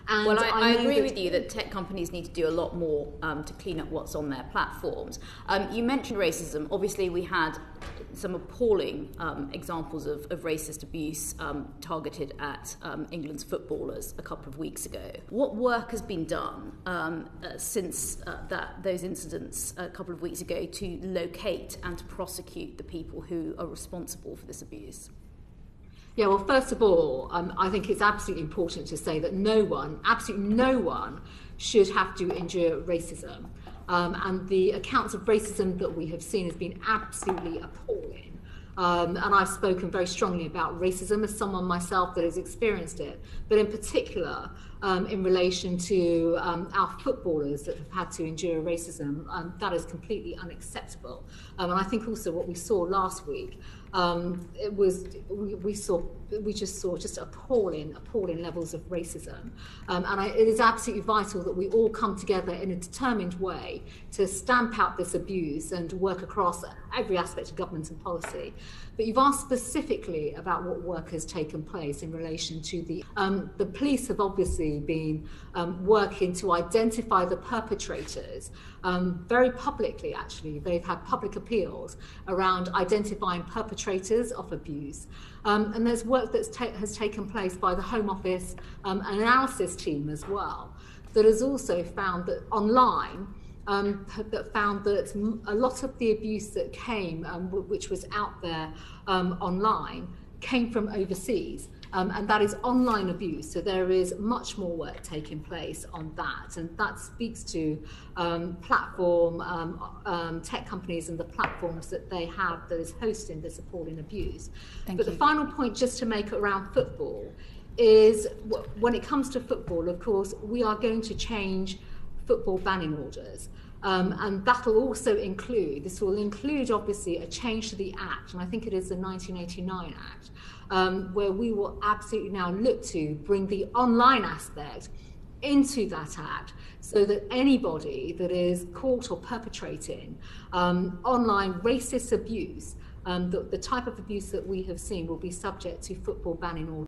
And well, I agree with you that tech companies need to do a lot more to clean up what's on their platforms. You mentioned racism. Obviously, we had some appalling examples of racist abuse targeted at England's footballers a couple of weeks ago. What work has been done since those incidents a couple of weeks ago to locate and to prosecute the people who are responsible for this abuse? Yeah, well, first of all, I think it's absolutely important to say that no one, absolutely no one, should have to endure racism. And the accounts of racism that we have seen has been absolutely appalling. And I've spoken very strongly about racism as someone myself that has experienced it, but in particular in relation to our footballers that have had to endure racism. That is completely unacceptable. And I think also what we saw last week, we just saw appalling levels of racism. It is absolutely vital that we all come together in a determined way to stamp out this abuse and work across every aspect of government and policy. But you've asked specifically about what work has taken place in relation to the police have obviously been working to identify the perpetrators very publicly, actually. They've had public appeals around identifying perpetrators of abuse. And there's work that has taken place by the Home Office analysis team as well, that has also found that online, that found that a lot of the abuse that came, which was out there online, came from overseas. And that is online abuse. So there is much more work taking place on that. And that speaks to platform tech companies and the platforms that they have that is hosting this appalling abuse. But the final point just to make around football is when it comes to football, of course, we are going to change football banning orders. And that will also include, this will include obviously a change to the Act, and I think it is the 1989 Act, where we will absolutely now look to bring the online aspect into that Act so that anybody that is caught or perpetrating online racist abuse, the type of abuse that we have seen will be subject to football banning orders.